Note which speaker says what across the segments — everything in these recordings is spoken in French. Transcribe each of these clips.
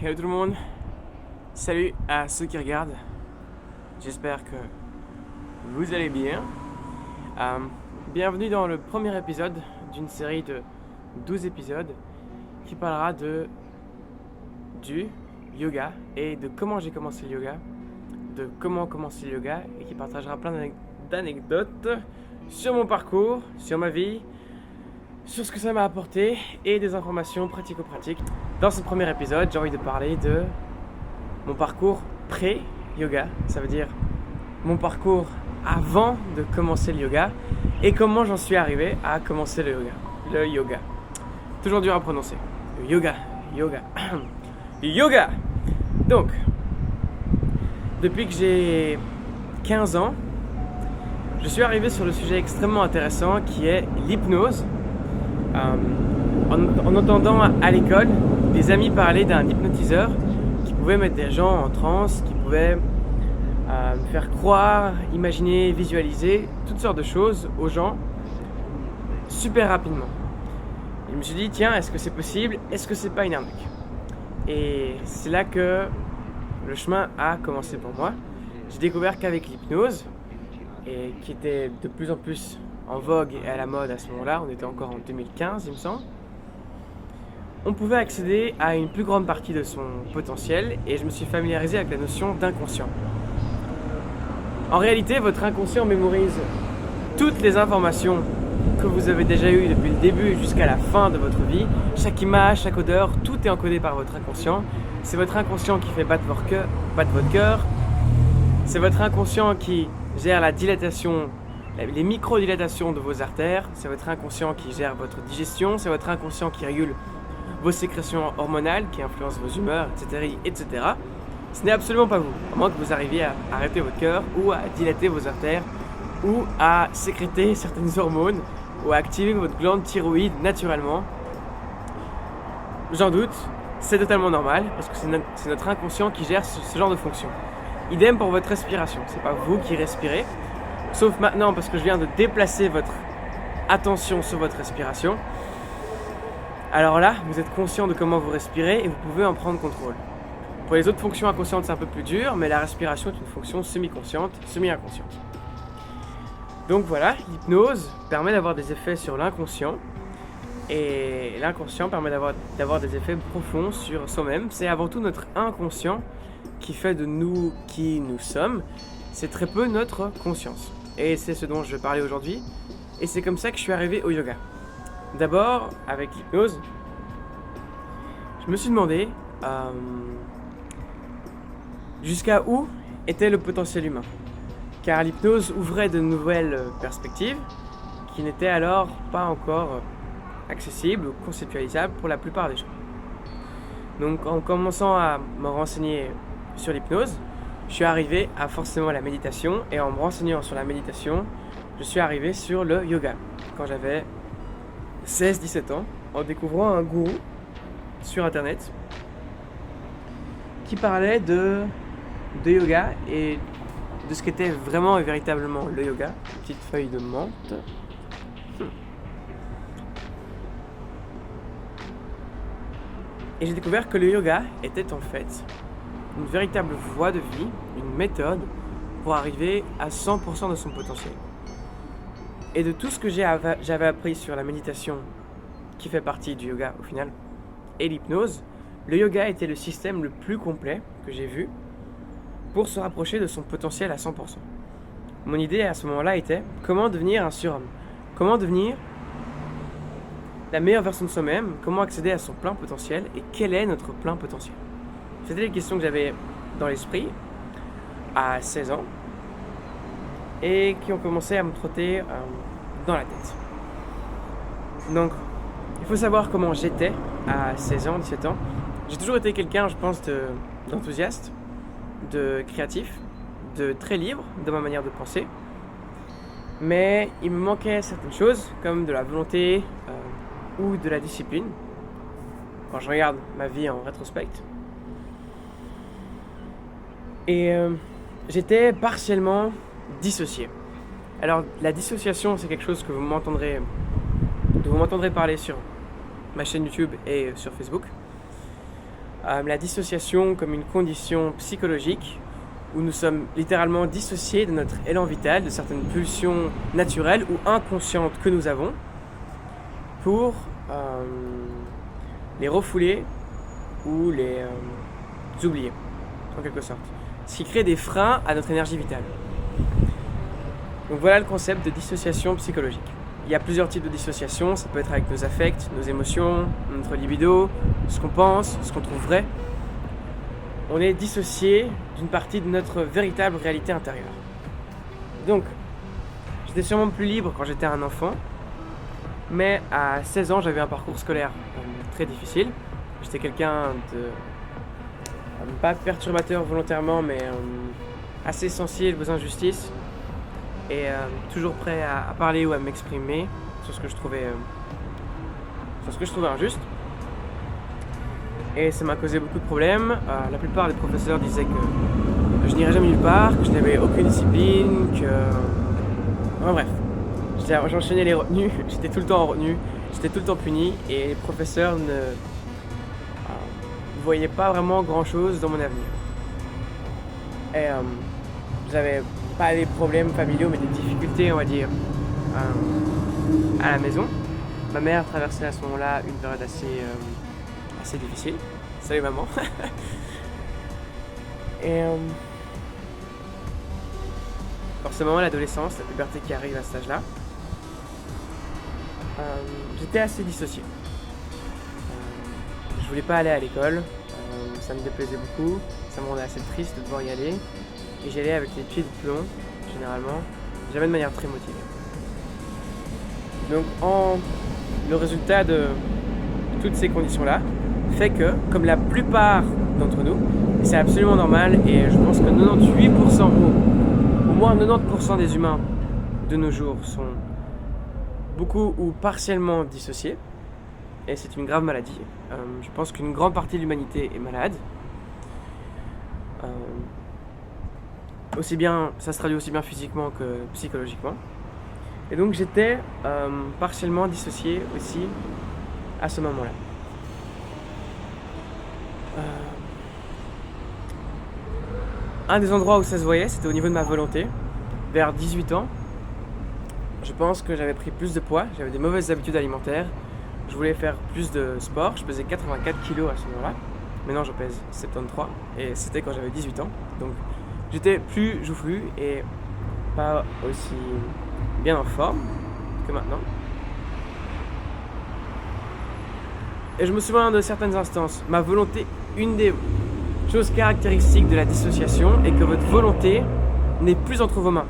Speaker 1: Hello tout le monde, salut à ceux qui regardent, j'espère que vous allez bien. Bienvenue dans le premier épisode d'une série de 12 épisodes qui parlera du yoga et de comment j'ai commencé le yoga, de comment commencer le yoga et qui partagera plein d'anecdotes sur mon parcours, sur ma vie, sur ce que ça m'a apporté et des informations pratico-pratiques. Dans ce premier épisode, j'ai envie de parler de mon parcours pré-yoga, ça veut dire mon parcours avant de commencer le yoga et comment j'en suis arrivé à commencer le yoga. Toujours dur à prononcer. Le yoga. Yoga. Donc, depuis que j'ai 15 ans, je suis arrivé sur le sujet extrêmement intéressant qui est l'hypnose. En entendant à l'école des amis parler d'un hypnotiseur qui pouvait mettre des gens en transe, qui pouvait faire croire, imaginer, visualiser toutes sortes de choses aux gens super rapidement. Et je me suis dit, tiens, est-ce que c'est possible? Est-ce que c'est pas une arnaque? Et c'est là que le chemin a commencé pour moi. J'ai découvert qu'avec l'hypnose, et qui était de plus en plus en vogue et à la mode à ce moment-là, on était encore en 2015 il me semble, on pouvait accéder à une plus grande partie de son potentiel et je me suis familiarisé avec la notion d'inconscient. En réalité, votre inconscient mémorise toutes les informations que vous avez déjà eues depuis le début jusqu'à la fin de votre vie. Chaque image, chaque odeur, tout est encodé par votre inconscient. C'est votre inconscient qui fait battre votre cœur. C'est votre inconscient qui gère la dilatation, les microdilatations de vos artères. C'est votre inconscient qui gère votre digestion. C'est votre inconscient qui régule vos sécrétions hormonales, qui influencent vos humeurs, etc. Ce n'est absolument pas vous, à moins que vous arriviez à arrêter votre cœur ou à dilater vos artères ou à sécréter certaines hormones ou à activer votre glande thyroïde naturellement. J'en doute, c'est totalement normal parce que c'est notre inconscient qui gère ce genre de fonction. Idem pour votre respiration, c'est pas vous qui respirez, sauf maintenant parce que je viens de déplacer votre attention sur votre respiration. Alors là, vous êtes conscient de comment vous respirez et vous pouvez en prendre contrôle. Pour les autres fonctions inconscientes, c'est un peu plus dur, mais la respiration est une fonction semi-consciente, semi-inconsciente. Donc voilà, l'hypnose permet d'avoir des effets sur l'inconscient et l'inconscient permet d'avoir des effets profonds sur soi-même. C'est avant tout notre inconscient qui fait de nous qui nous sommes. C'est très peu notre conscience. Et c'est ce dont je vais parler aujourd'hui. Et c'est comme ça que je suis arrivé au yoga. D'abord, avec l'hypnose, je me suis demandé jusqu'à où était le potentiel humain. Car l'hypnose ouvrait de nouvelles perspectives qui n'étaient alors pas encore accessibles ou conceptualisables pour la plupart des gens. Donc en commençant à me renseigner sur l'hypnose, je suis arrivé à forcément la méditation et en me renseignant sur la méditation, je suis arrivé sur le yoga quand j'avais 16-17 ans en découvrant un gourou sur internet qui parlait de yoga et de ce qu'était vraiment et véritablement le yoga. Une petite feuille de menthe. Et j'ai découvert que le yoga était en fait une véritable voie de vie, une méthode pour arriver à 100% de son potentiel. Et de tout ce que j'avais appris sur la méditation, qui fait partie du yoga au final, et l'hypnose, le yoga était le système le plus complet que j'ai vu pour se rapprocher de son potentiel à 100%. Mon idée à ce moment-là était comment devenir un surhomme, comment devenir la meilleure version de soi-même, comment accéder à son plein potentiel et quel est notre plein potentiel. C'était les questions que j'avais dans l'esprit à 16 ans et qui ont commencé à me trotter dans la tête. Donc, il faut savoir comment j'étais à 16 ans, 17 ans. J'ai toujours été quelqu'un, je pense, d'enthousiaste, de créatif, de très libre de ma manière de penser. Mais il me manquait certaines choses, comme de la volonté ou de la discipline. Quand je regarde ma vie en rétrospect. Et j'étais partiellement dissocié. Alors la dissociation, c'est quelque chose que vous m'entendrez parler sur ma chaîne YouTube et sur Facebook. la dissociation comme une condition psychologique où nous sommes littéralement dissociés de notre élan vital, de certaines pulsions naturelles ou inconscientes que nous avons pour les refouler ou les oublier, en quelque sorte. Ce qui crée des freins à notre énergie vitale. Donc voilà le concept de dissociation psychologique. Il y a plusieurs types de dissociation, ça peut être avec nos affects, nos émotions, notre libido, ce qu'on pense, ce qu'on trouve vrai. On est dissocié d'une partie de notre véritable réalité intérieure. Donc, j'étais sûrement plus libre quand j'étais un enfant, mais à 16 ans, j'avais un parcours scolaire très difficile. J'étais quelqu'un de pas perturbateur volontairement, mais assez sensible aux injustices et toujours prêt à parler ou à m'exprimer sur ce que je trouvais injuste. Et ça m'a causé beaucoup de problèmes. La plupart des professeurs disaient que je n'irais jamais nulle part, que je n'avais aucune discipline, Enfin bref, j'enchaînais les retenues, j'étais tout le temps en retenue, j'étais tout le temps puni et les professeurs ne voyaient pas vraiment grand chose dans mon avenir. Et j'avais pas des problèmes familiaux mais des difficultés, on va dire, à la maison. Ma mère traversait à ce moment-là une période assez difficile. Salut maman. Et forcément l'adolescence, la puberté qui arrive à cet âge-là, j'étais assez dissocié. Je voulais pas aller à l'école, ça me déplaisait beaucoup, ça me rendait assez triste de devoir y aller. Et j'y allais avec les pieds de plomb, généralement, jamais de manière très motivée. Donc le résultat de toutes ces conditions-là fait que, comme la plupart d'entre nous, et c'est absolument normal, et je pense que 98%, au moins 90% des humains de nos jours sont beaucoup ou partiellement dissociés, et c'est une grave maladie. Je pense qu'une grande partie de l'humanité est malade. Ça se traduit aussi bien physiquement que psychologiquement. Et donc j'étais partiellement dissocié aussi à ce moment-là. Un des endroits où ça se voyait, c'était au niveau de ma volonté. Vers 18 ans, je pense que j'avais pris plus de poids, j'avais des mauvaises habitudes alimentaires, je voulais faire plus de sport, je pesais 84 kg à ce moment-là. Maintenant je pèse 73 et c'était quand j'avais 18 ans. Donc j'étais plus joufflu et pas aussi bien en forme que maintenant. Et je me souviens de certaines instances. Ma volonté, une des choses caractéristiques de la dissociation est que votre volonté n'est plus entre vos mains.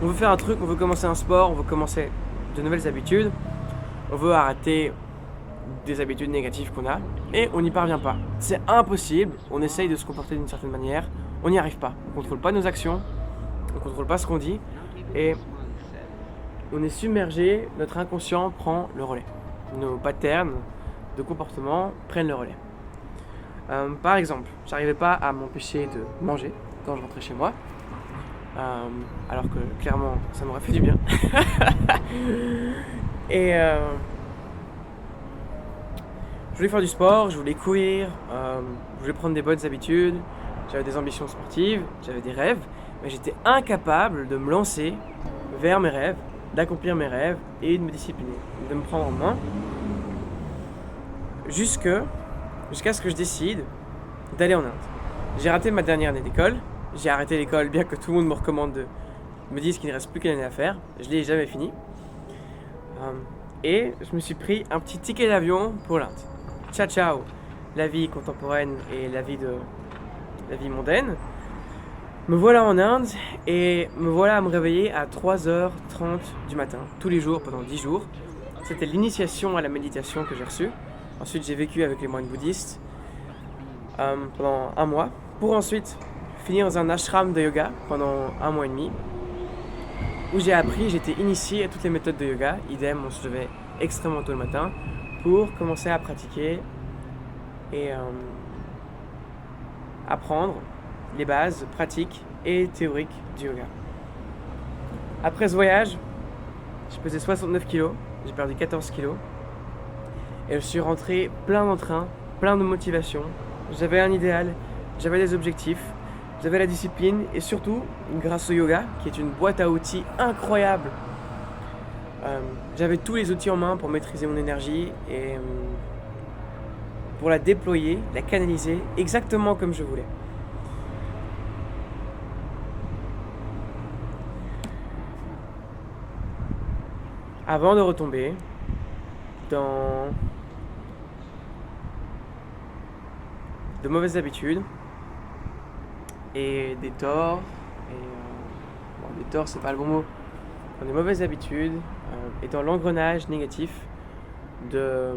Speaker 1: On veut faire un truc, on veut commencer un sport, on veut commencer de nouvelles habitudes, on veut arrêter des habitudes négatives qu'on a et on n'y parvient pas. C'est impossible, on essaye de se comporter d'une certaine manière, on n'y arrive pas. On ne contrôle pas nos actions, on ne contrôle pas ce qu'on dit et on est submergé, notre inconscient prend le relais. Nos patterns de comportement prennent le relais. Par exemple, j'arrivais pas à m'empêcher de manger quand je rentrais chez moi, alors que clairement ça m'aurait fait du bien. Et je voulais faire du sport, je voulais courir, je voulais prendre des bonnes habitudes, j'avais des ambitions sportives, j'avais des rêves, mais j'étais incapable de me lancer vers mes rêves, d'accomplir mes rêves et de me discipliner, de me prendre en main, jusqu'à ce que je décide d'aller en Inde. J'ai raté ma dernière année d'école, j'ai arrêté l'école bien que tout le monde me recommande me dise qu'il ne reste plus qu'une année à faire, je l'ai jamais fini. Et je me suis pris un petit ticket d'avion pour l'Inde. Ciao ciao, la vie contemporaine et la vie mondaine. Me voilà en Inde et me voilà à me réveiller à 3h30 du matin, tous les jours pendant 10 jours. C'était l'initiation à la méditation que j'ai reçue. Ensuite, j'ai vécu avec les moines bouddhistes pendant 1 mois, pour ensuite finir dans un ashram de yoga pendant 1 mois et demi, où j'étais initié à toutes les méthodes de yoga. Idem, on se levait extrêmement tôt le matin pour commencer à pratiquer et apprendre les bases pratiques et théoriques du yoga. Après ce voyage, je pesais 69 kg, j'ai perdu 14 kg et je suis rentré plein d'entrain, plein de motivation, j'avais un idéal, j'avais des objectifs, j'avais la discipline et surtout, grâce au yoga, qui est une boîte à outils incroyable, j'avais tous les outils en main pour maîtriser mon énergie et pour la déployer, la canaliser exactement comme je voulais. Avant de retomber dans de mauvaises habitudes et des torts, des torts c'est pas le bon mot, dans des mauvaises habitudes et dans l'engrenage négatif de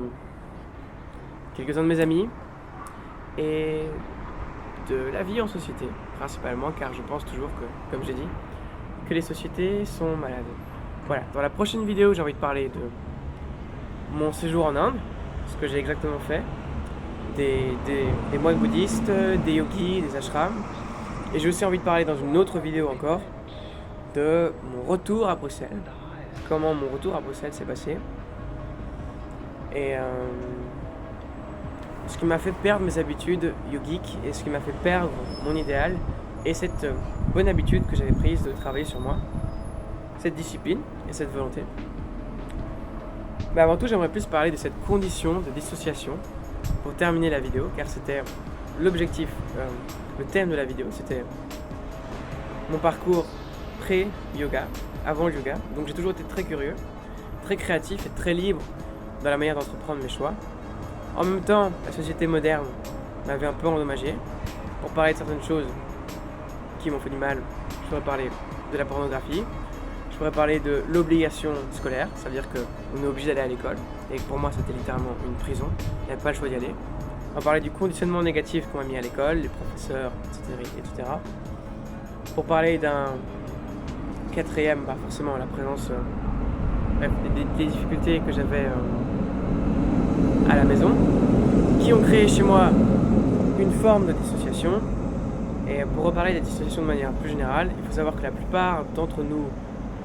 Speaker 1: quelques-uns de mes amis et de la vie en société, principalement car je pense toujours que, comme j'ai dit, que les sociétés sont malades. Voilà, dans la prochaine vidéo, j'ai envie de parler de mon séjour en Inde, ce que j'ai exactement fait, des moines bouddhistes, des yogis, des ashrams. Et j'ai aussi envie de parler dans une autre vidéo encore de mon retour à Bruxelles, comment mon retour à Bruxelles s'est passé. Et ce qui m'a fait perdre mes habitudes yogiques et ce qui m'a fait perdre mon idéal et cette bonne habitude que j'avais prise de travailler sur moi, cette discipline et cette volonté. Mais avant tout, j'aimerais plus parler de cette condition de dissociation pour terminer la vidéo, car c'était l'objectif, le thème de la vidéo, c'était mon parcours pré-yoga, avant le yoga. Donc j'ai toujours été très curieux, très créatif et très libre dans la manière d'entreprendre mes choix. En même temps, la société moderne m'avait un peu endommagé. Pour parler de certaines choses qui m'ont fait du mal, je pourrais parler de la pornographie, je pourrais parler de l'obligation scolaire, ça veut dire qu'on est obligé d'aller à l'école, et pour moi c'était littéralement une prison, il n'y avait pas le choix d'y aller. On va parler du conditionnement négatif qu'on m'a mis à l'école, les professeurs, etc. Pour parler d'un quatrième, forcément la présence, des difficultés que j'avais à la maison, qui ont créé chez moi une forme de dissociation. Et pour reparler de la dissociation de manière plus générale, il faut savoir que la plupart d'entre nous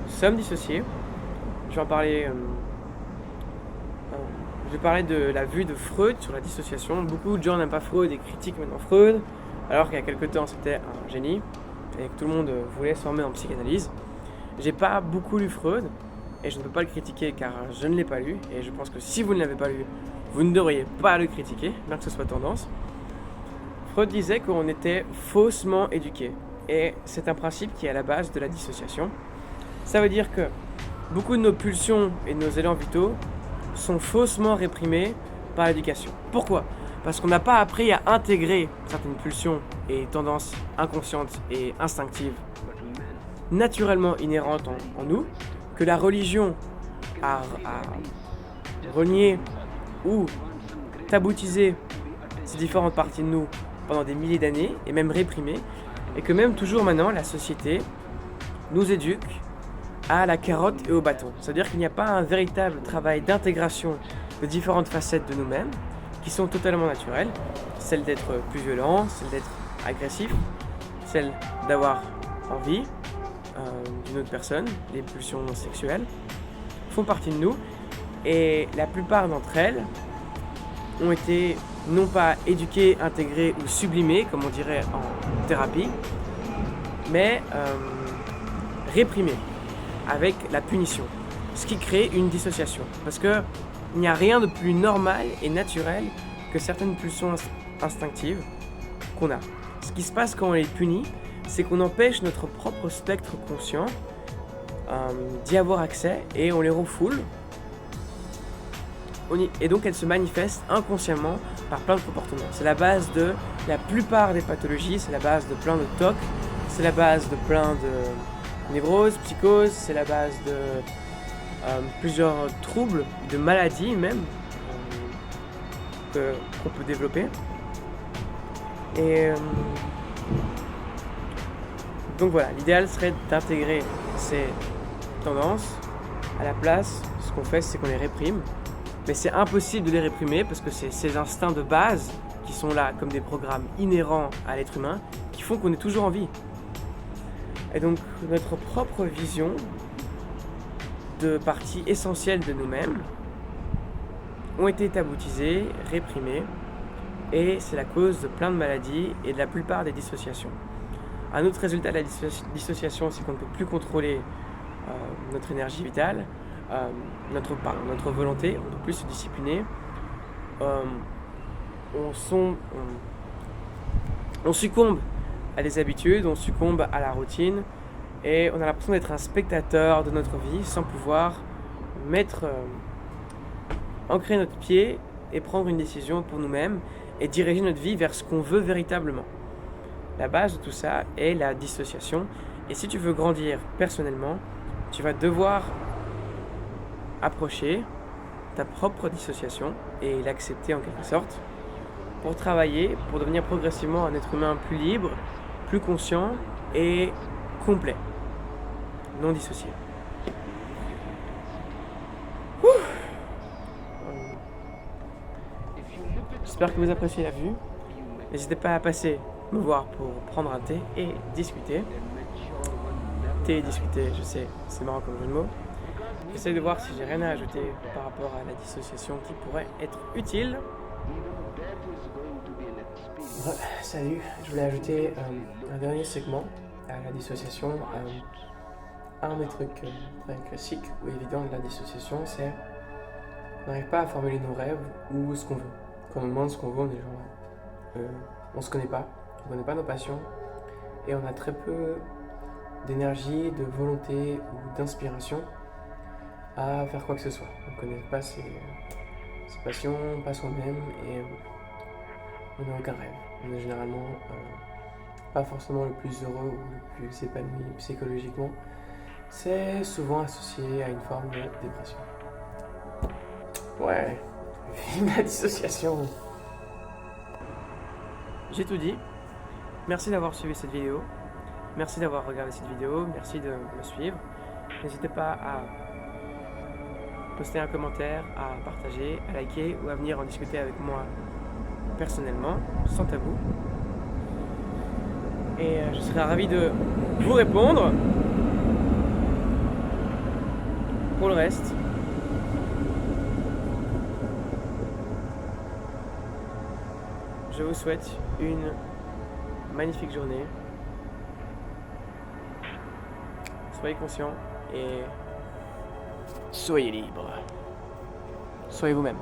Speaker 1: sommes dissociés. Je vais parler de la vue de Freud sur la dissociation. Beaucoup de gens n'aiment pas Freud et critiquent maintenant Freud, alors qu'il y a quelques temps c'était un génie et que tout le monde voulait se former en psychanalyse. J'ai pas beaucoup lu Freud et je ne peux pas le critiquer car je ne l'ai pas lu, et je pense que si vous ne l'avez pas lu, vous ne devriez pas le critiquer, bien que ce soit tendance. Freud disait qu'on était faussement éduqué, et c'est un principe qui est à la base de la dissociation. Ça veut dire que beaucoup de nos pulsions et de nos élans vitaux sont faussement réprimés par l'éducation. Pourquoi ? Parce qu'on n'a pas appris à intégrer certaines pulsions et tendances inconscientes et instinctives naturellement inhérentes en nous, que la religion a renié ou taboutisé ces différentes parties de nous pendant des milliers d'années et même réprimé, et que même toujours maintenant la société nous éduque à la carotte et au bâton. C'est-à-dire qu'il n'y a pas un véritable travail d'intégration de différentes facettes de nous-mêmes qui sont totalement naturelles, celle d'être plus violent, celle d'être agressif, celle d'avoir envie d'une autre personne, les pulsions sexuelles font partie de nous, et la plupart d'entre elles ont été non pas éduquées, intégrées ou sublimées, comme on dirait en thérapie, mais réprimées avec la punition, ce qui crée une dissociation. Parce qu'il n'y a rien de plus normal et naturel que certaines pulsions instinctives qu'on a. Ce qui se passe quand on les punit, c'est qu'on empêche notre propre spectre conscient d'y avoir accès, et on les refoule. Et donc elles se manifestent inconsciemment par plein de comportements. C'est la base de la plupart des pathologies, c'est la base de plein de TOC, c'est la base de plein de névroses, psychoses, c'est la base de plusieurs troubles, de maladies même, qu'on peut développer. Et donc voilà, l'idéal serait d'intégrer ces tendances. À la place, ce qu'on fait, c'est qu'on les réprime. Mais c'est impossible de les réprimer parce que c'est ces instincts de base qui sont là comme des programmes inhérents à l'être humain qui font qu'on est toujours en vie. Et donc notre propre vision de parties essentielles de nous-mêmes ont été taboutisées, réprimées et c'est la cause de plein de maladies et de la plupart des dissociations. Un autre résultat de la dissociation, c'est qu'on ne peut plus contrôler notre énergie vitale, notre volonté, on ne peut plus se discipliner. On succombe à des habitudes, on succombe à la routine et on a l'impression d'être un spectateur de notre vie sans pouvoir ancrer notre pied et prendre une décision pour nous-mêmes et diriger notre vie vers ce qu'on veut véritablement. La base de tout ça est la dissociation. Et si tu veux grandir personnellement, tu vas devoir approcher ta propre dissociation et l'accepter en quelque sorte pour travailler, pour devenir progressivement un être humain plus libre, plus conscient et complet, non dissocié. J'espère que vous appréciez la vue. N'hésitez pas à passer me voir pour prendre un thé et discuter. Thé et discuter, je sais, c'est marrant comme jeu de mots. J'essaie de voir si j'ai rien à ajouter par rapport à la dissociation qui pourrait être utile. Salut, je voulais ajouter un dernier segment à la dissociation. Un des trucs très classiques ou évidents de la dissociation, c'est qu'on n'arrive pas à formuler nos rêves ou ce qu'on veut. Quand on demande ce qu'on veut, on est genre, on se connaît pas, on connaît pas nos passions et on a très peu d'énergie, de volonté ou d'inspiration à faire quoi que ce soit. On ne connaît pas ses passions, pas soi-même et on n'a aucun rêve. On est généralement pas forcément le plus heureux ou le plus épanoui psychologiquement. C'est souvent associé à une forme de dépression. Ouais, la dissociation. J'ai tout dit. Merci d'avoir suivi cette vidéo. Merci d'avoir regardé cette vidéo. Merci de me suivre. N'hésitez pas à poster un commentaire, à partager, à liker ou à venir en discuter avec moi personnellement, sans tabou. Et je serai ravi de vous répondre. Pour le reste, je vous souhaite une magnifique journée. Soyez conscients et soyez libres. Soyez vous-même.